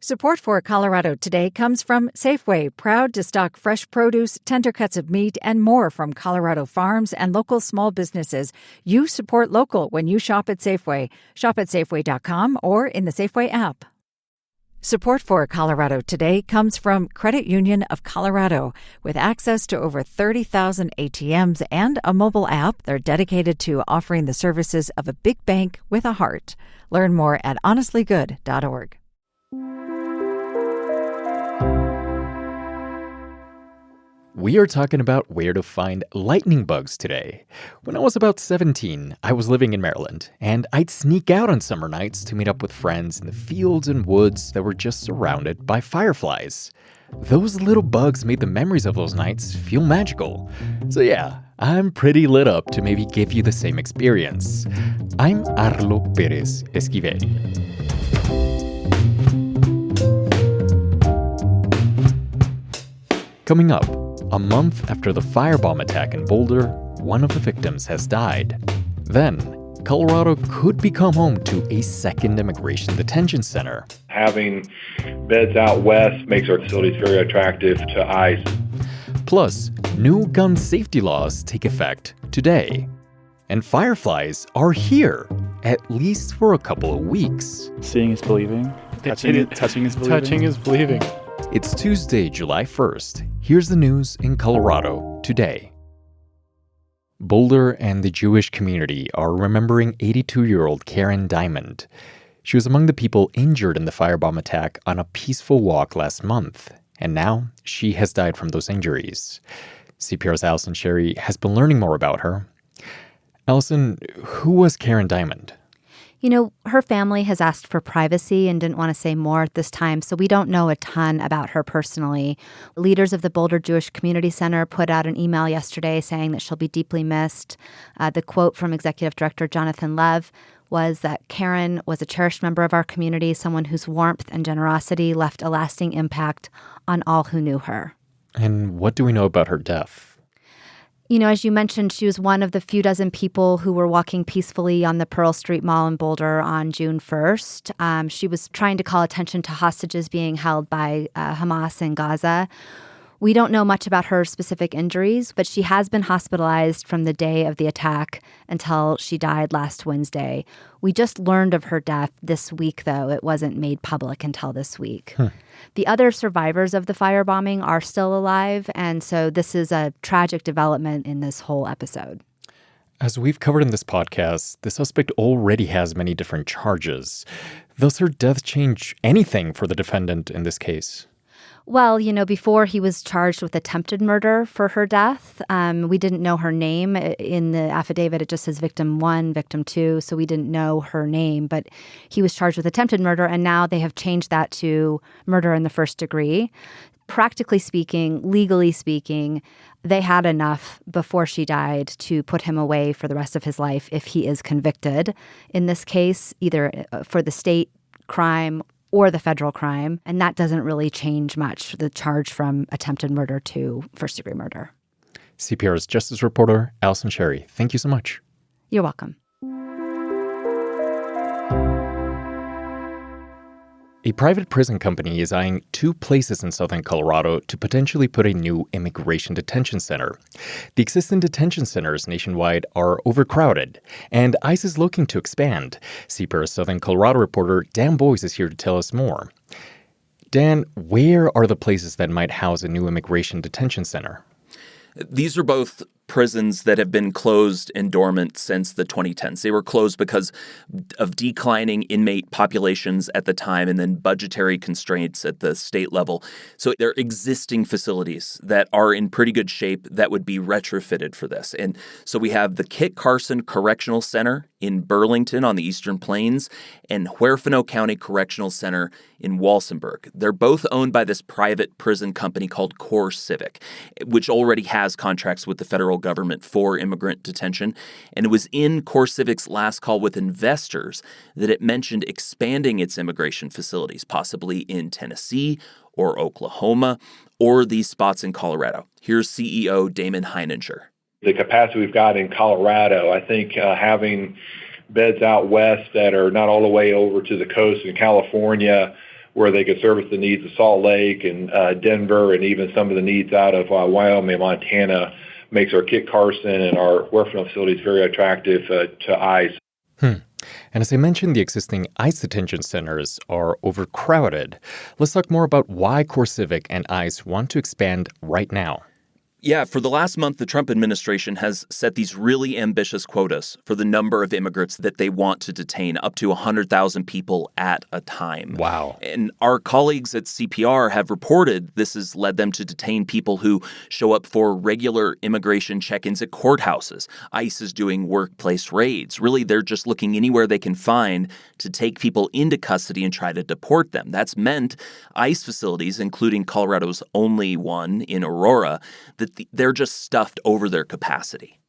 Support for Colorado Today comes from Safeway, proud to stock fresh produce, tender cuts of meat, and more from Colorado farms and local small businesses. You support local when you shop at Safeway. Shop at Safeway.com or in the Safeway app. Support for Colorado Today comes from Credit Union of Colorado. With access to over 30,000 ATMs and a mobile app, they're dedicated to offering the services of a big bank with a heart. Learn more at honestlygood.org. We are talking about where to find lightning bugs today. When I was about 17, I was living in Maryland, and I'd sneak out on summer nights to meet up with friends in the fields and woods that were just surrounded by fireflies. Those little bugs made the memories of those nights feel magical. So yeah, I'm pretty lit up to maybe give you the same experience. I'm Arlo Pérez Esquivel. Coming up, a month after the firebomb attack in Boulder, one of the victims has died. Then, Colorado could become home to a second immigration detention center. Having beds out west makes our facilities very attractive to ICE. Plus, new gun safety laws take effect today. And fireflies are here, at least for a couple of weeks. Seeing is believing. Touching is believing. Touching is believing. It's Tuesday, July 1st. Here's the news in Colorado today. Boulder and the Jewish community are remembering 82-year-old Karen Diamond. She was among the people injured in the firebomb attack on a peaceful walk last month, and now she has died from those injuries. CPR's Allison Sherry has been learning more about her. Allison, who was Karen Diamond? You know, her family has asked for privacy and didn't want to say more at this time, so we don't know a ton about her personally. Leaders of the Boulder Jewish Community Center put out an email yesterday saying that she'll be deeply missed. The quote from Executive Director Jonathan Lev was that Karen was a cherished member of our community, someone whose warmth and generosity left a lasting impact on all who knew her. And what do we know about her death? You know, as you mentioned, she was one of the few dozen people who were walking peacefully on the Pearl Street Mall in Boulder on June 1st. She was trying to call attention to hostages being held by Hamas in Gaza. We don't know much about her specific injuries, but she has been hospitalized from the day of the attack until she died last Wednesday. We just learned of her death this week, though. It wasn't made public until this week. The other survivors of the firebombing are still alive, and so this is a tragic development in this whole episode. As we've covered in this podcast, the suspect already has many different charges. Does her death change anything for the defendant in this case? Well, you know, before he was charged with attempted murder for her death. We didn't know her name. In the affidavit, it just says victim 1, victim 2, so we didn't know her name. But he was charged with attempted murder, and now they have changed that to murder in the first degree. Practically speaking, legally speaking, they had enough before she died to put him away for the rest of his life if he is convicted. In this case, either for the state crime or the federal crime, and that doesn't really change much, the charge from attempted murder to first-degree murder. CPR's justice reporter, Allison Sherry, thank you so much. You're welcome. A private prison company is eyeing 2 places in southern Colorado to potentially put a new immigration detention center. The existing detention centers nationwide are overcrowded, and ICE is looking to expand. CPR's Southern Colorado reporter Dan Boyce is here to tell us more. Dan, where are the places that might house a new immigration detention center? These are both prisons that have been closed and dormant since the 2010s. They were closed because of declining inmate populations at the time and then budgetary constraints at the state level. So they're existing facilities that are in pretty good shape that would be retrofitted for this. And so we have the Kit Carson Correctional Center in Burlington on the Eastern Plains and Huerfano County Correctional Center in Walsenburg. They're both owned by this private prison company called Core Civic, which already has contracts with the federal government for immigrant detention. And it was in Core Civic's last call with investors that it mentioned expanding its immigration facilities, possibly in Tennessee or Oklahoma or these spots in Colorado. Here's CEO Damon Heininger. The capacity we've got in Colorado, I think having beds out west that are not all the way over to the coast in California where they could service the needs of Salt Lake and Denver and even some of the needs out of Wyoming, Montana, makes our Kit Carson and our Huerfano facilities very attractive to ICE. And as I mentioned, the existing ICE detention centers are overcrowded. Let's talk more about why CoreCivic and ICE want to expand right now. Yeah, for the last month, the Trump administration has set these really ambitious quotas for the number of immigrants that they want to detain, up to 100,000 people at a time. Wow. And our colleagues at CPR have reported this has led them to detain people who show up for regular immigration check-ins at courthouses. ICE is doing workplace raids. Really, they're just looking anywhere they can find to take people into custody and try to deport them. That's meant ICE facilities, including Colorado's only one in Aurora, that they're just stuffed over their capacity.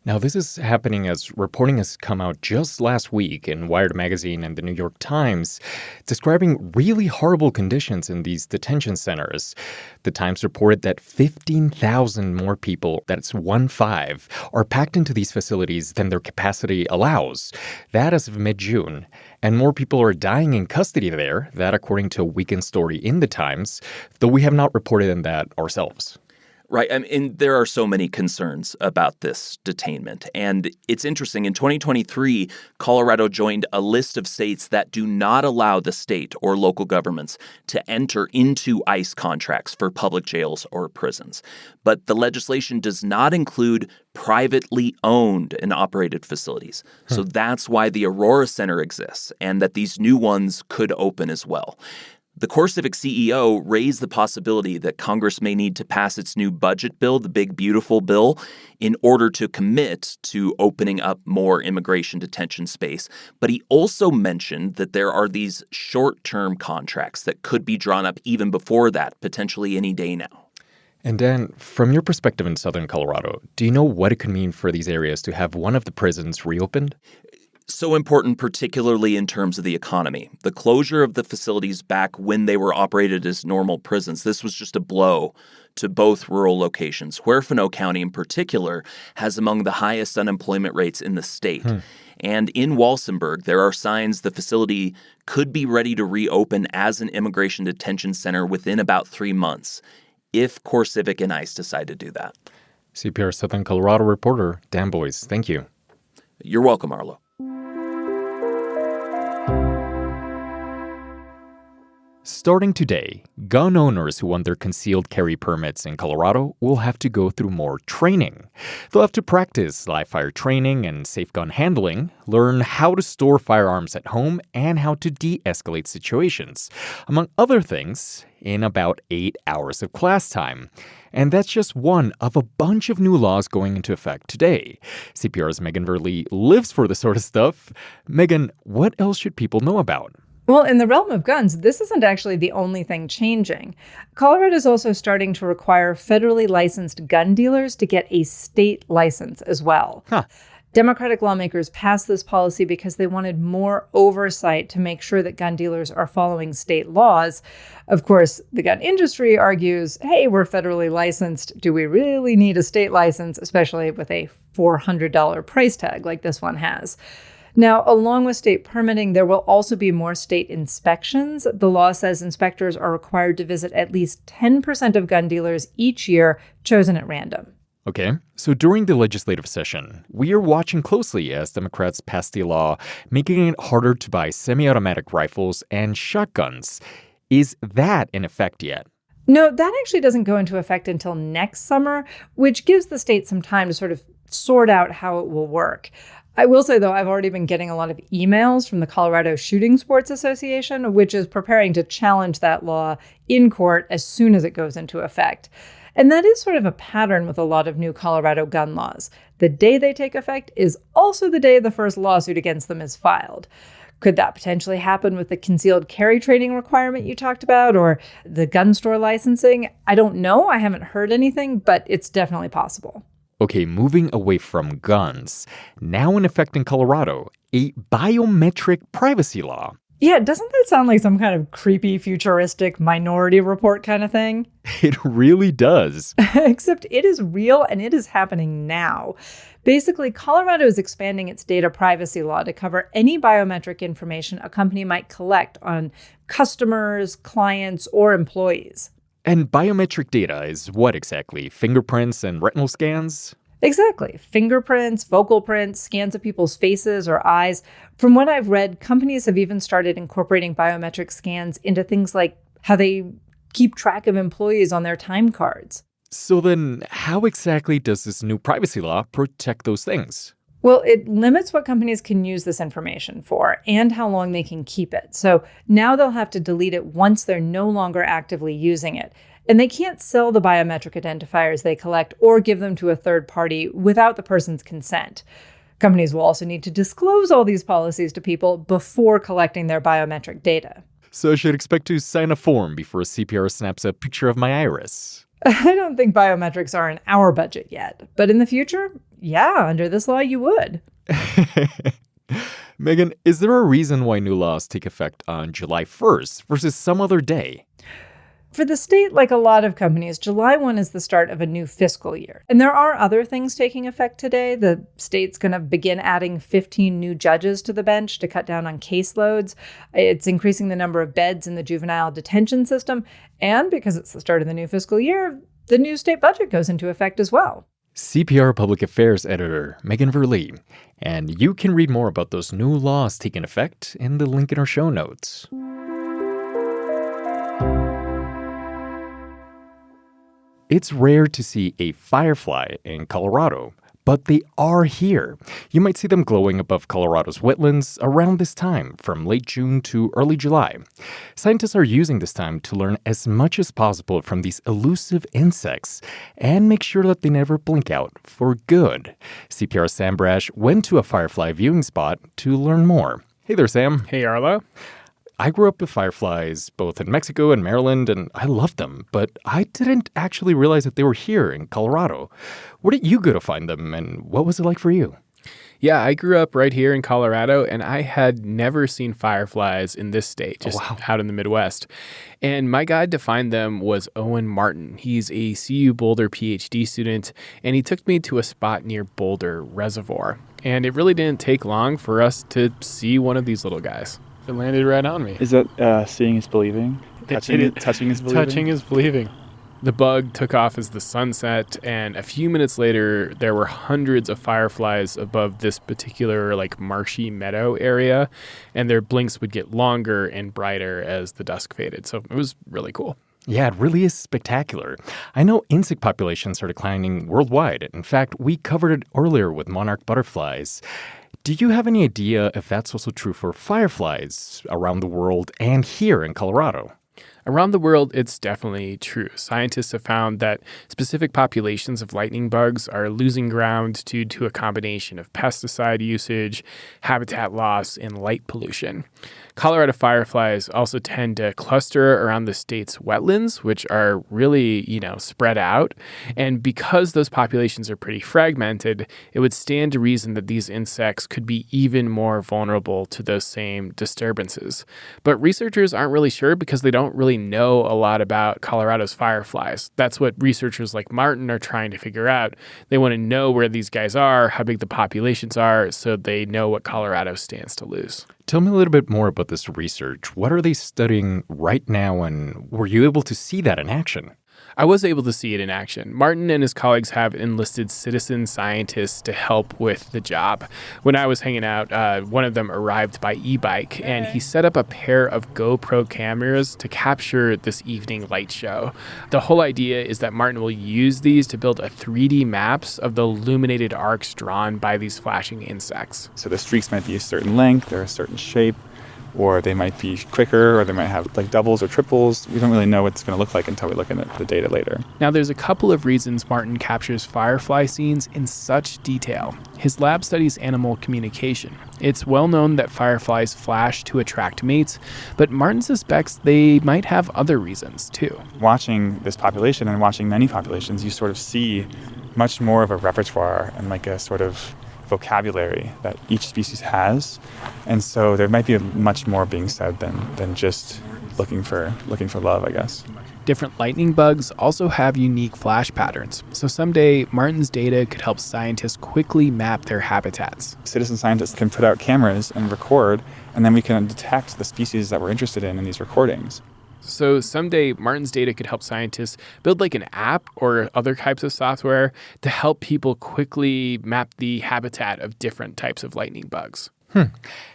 Now, this is happening as reporting has come out just last week in Wired Magazine and the New York Times, describing really horrible conditions in these detention centers. The Times reported that 15,000 more people, that's 1.5, are packed into these facilities than their capacity allows. That as of mid-June. And more people are dying in custody there, that according to a weekend story in the Times, though we have not reported on that ourselves. Right. I mean, there are so many concerns about this detainment. And it's interesting. In 2023, Colorado joined a list of states that do not allow the state or local governments to enter into ICE contracts for public jails or prisons. But the legislation does not include privately owned and operated facilities. So that's why the Aurora Center exists and that these new ones could open as well. The CoreCivic CEO raised the possibility that Congress may need to pass its new budget bill, the big, beautiful bill, in order to commit to opening up more immigration detention space. But he also mentioned that there are these short-term contracts that could be drawn up even before that, potentially any day now. And Dan, from your perspective in southern Colorado, do you know what it could mean for these areas to have one of the prisons reopened? So important, particularly in terms of the economy. The closure of the facilities back when they were operated as normal prisons, this was just a blow to both rural locations. Huerfano County in particular has among the highest unemployment rates in the state. And in Walsenburg, there are signs the facility could be ready to reopen as an immigration detention center within about 3 months, if CoreCivic and ICE decide to do that. CPR Southern Colorado reporter Dan Boyce, thank you. You're welcome, Arlo. Starting today, gun owners who want their concealed carry permits in Colorado will have to go through more training. They'll have to practice live fire training and safe gun handling, learn how to store firearms at home, and how to de-escalate situations, among other things, in about 8 hours of class time. And that's just one of a bunch of new laws going into effect today. CPR's Megan Verley lives for this sort of stuff. Megan, what else should people know about? Well, in the realm of guns, this isn't actually the only thing changing. Colorado is also starting to require federally licensed gun dealers to get a state license as well. Democratic lawmakers passed this policy because they wanted more oversight to make sure that gun dealers are following state laws. Of course, the gun industry argues, hey, we're federally licensed. Do we really need a state license, especially with a $400 price tag like this one has? Now, along with state permitting, there will also be more state inspections. The law says inspectors are required to visit at least 10% of gun dealers each year, chosen at random. Okay, so during the legislative session, we are watching closely as Democrats pass the law making it harder to buy semi-automatic rifles and shotguns. Is that in effect yet? No, that actually doesn't go into effect until next summer, which gives the state some time to sort of sort out how it will work. I will say, though, I've already been getting a lot of emails from the Colorado Shooting Sports Association, which is preparing to challenge that law in court as soon as it goes into effect. And that is sort of a pattern with a lot of new Colorado gun laws. The day they take effect is also the day the first lawsuit against them is filed. Could that potentially happen with the concealed carry training requirement you talked about or the gun store licensing? I don't know. I haven't heard anything, but it's definitely possible. Okay, moving away from guns. Now in effect in Colorado, a biometric privacy law. Yeah, doesn't that sound like some kind of creepy, futuristic Minority Report kind of thing? It really does. Except it is real and it is happening now. Basically, Colorado is expanding its data privacy law to cover any biometric information a company might collect on customers, clients, or employees. And biometric data is what exactly? Fingerprints and retinal scans? Exactly. Fingerprints, vocal prints, scans of people's faces or eyes. From what I've read, companies have even started incorporating biometric scans into things like how they keep track of employees on their time cards. So then, how exactly does this new privacy law protect those things? Well, it limits what companies can use this information for and how long they can keep it. So now they'll have to delete it once they're no longer actively using it. And they can't sell the biometric identifiers they collect or give them to a third party without the person's consent. Companies will also need to disclose all these policies to people before collecting their biometric data. So I should expect to sign a form before CPR snaps a picture of my iris. I don't think biometrics are in our budget yet, but in the future, yeah, under this law, you would. Megan, is there a reason why new laws take effect on July 1st versus some other day? For the state, like a lot of companies, July 1 is the start of a new fiscal year. And there are other things taking effect today. The state's going to begin adding 15 new judges to the bench to cut down on caseloads. It's increasing the number of beds in the juvenile detention system. And because it's the start of the new fiscal year, the new state budget goes into effect as well. CPR Public Affairs Editor Megan Verlee. And you can read more about those new laws taking effect in the link in our show notes. It's rare to see a firefly in Colorado, but they are here. You might see them glowing above Colorado's wetlands around this time, from late June to early July. Scientists are using this time to learn as much as possible from these elusive insects and make sure that they never blink out for good. CPR Sam Brash went to a firefly viewing spot to learn more. Hey there, Sam. Hey, Arlo. I grew up with fireflies both in Mexico and Maryland, and I loved them, but I didn't actually realize that they were here in Colorado. Where did you go to find them, and what was it like for you? Yeah, I grew up right here in Colorado, and I had never seen fireflies in this state, just out in the Midwest. And my guide to find them was Owen Martin. He's a CU Boulder PhD student, and he took me to a spot near Boulder Reservoir. And it really didn't take long for us to see one of these little guys. It landed right on me. Is that seeing is believing? Touching is believing? Touching is believing. The bug took off as the sun set, and a few minutes later, there were hundreds of fireflies above this particular, marshy meadow area, and their blinks would get longer and brighter as the dusk faded. So it was really cool. Yeah, it really is spectacular. I know insect populations are declining worldwide. In fact, we covered it earlier with monarch butterflies. Do you have any idea if that's also true for fireflies around the world and here in Colorado? Around the world, it's definitely true. Scientists have found that specific populations of lightning bugs are losing ground due to a combination of pesticide usage, habitat loss, and light pollution. Colorado fireflies also tend to cluster around the state's wetlands, which are really, spread out. And because those populations are pretty fragmented, it would stand to reason that these insects could be even more vulnerable to those same disturbances. But researchers aren't really sure because they don't really know a lot about Colorado's fireflies. That's what researchers like Martin are trying to figure out. They want to know where these guys are, how big the populations are, so they know what Colorado stands to lose. Tell me a little bit more about this research. What are they studying right now, and were you able to see that in action? I was able to see it in action. Martin and his colleagues have enlisted citizen scientists to help with the job. When I was hanging out, one of them arrived by e-bike, and he set up a pair of GoPro cameras to capture this evening light show. The whole idea is that Martin will use these to build a 3D maps of the illuminated arcs drawn by these flashing insects. So the streaks might be a certain length or a certain shape, or they might be quicker, or they might have doubles or triples. We don't really know what it's going to look like until we look at the data later. Now, there's a couple of reasons Martin captures firefly scenes in such detail. His lab studies animal communication. It's well known that fireflies flash to attract mates, but Martin suspects they might have other reasons, too. Watching this population and watching many populations, you sort of see much more of a repertoire and a sort of vocabulary that each species has. And so there might be much more being said than just looking for love, I guess. Different lightning bugs also have unique flash patterns, so someday Martin's data could help scientists quickly map their habitats. Citizen scientists can put out cameras and record, and then we can detect the species that we're interested in these recordings. So someday Martin's data could help scientists build like an app or other types of software to help people quickly map the habitat of different types of lightning bugs.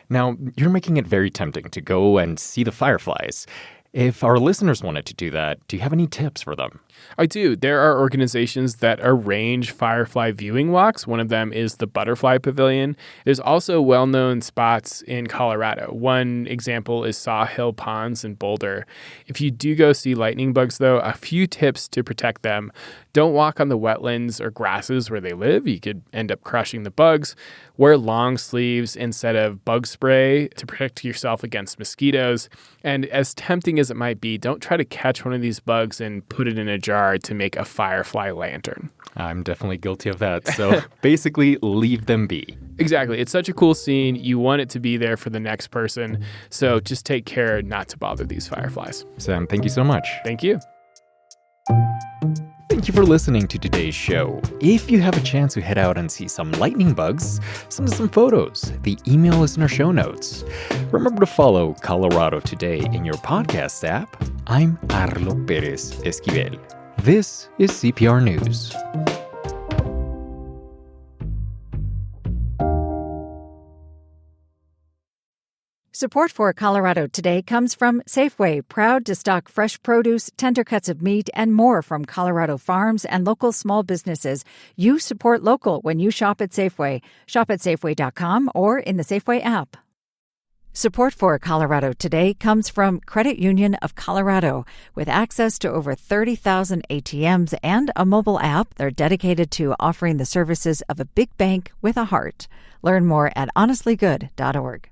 Now, you're making it very tempting to go and see the fireflies. If our listeners wanted to do that, do you have any tips for them? I do. There are organizations that arrange firefly viewing walks. One of them is the Butterfly Pavilion. There's also well-known spots in Colorado. One example is Sawhill Ponds in Boulder. If you do go see lightning bugs, though, a few tips to protect them. Don't walk on the wetlands or grasses where they live. You could end up crushing the bugs. Wear long sleeves instead of bug spray to protect yourself against mosquitoes. And as tempting as it might be, don't try to catch one of these bugs and put it in a jar to make a firefly lantern. I'm definitely guilty of that. So basically, leave them be. Exactly. It's such a cool scene. You want it to be there for the next person. So just take care not to bother these fireflies. Sam, thank you so much. Thank you. Thank you for listening to today's show. If you have a chance to head out and see some lightning bugs, send us some photos. The email is in our show notes. Remember to follow Colorado Today in your podcast app. I'm Arlo Perez Esquivel. This is CPR News. Support for Colorado Today comes from Safeway, proud to stock fresh produce, tender cuts of meat, and more from Colorado farms and local small businesses. You support local when you shop at Safeway. Shop at Safeway.com or in the Safeway app. Support for Colorado Today comes from Credit Union of Colorado. With access to over 30,000 ATMs and a mobile app, they're dedicated to offering the services of a big bank with a heart. Learn more at honestlygood.org.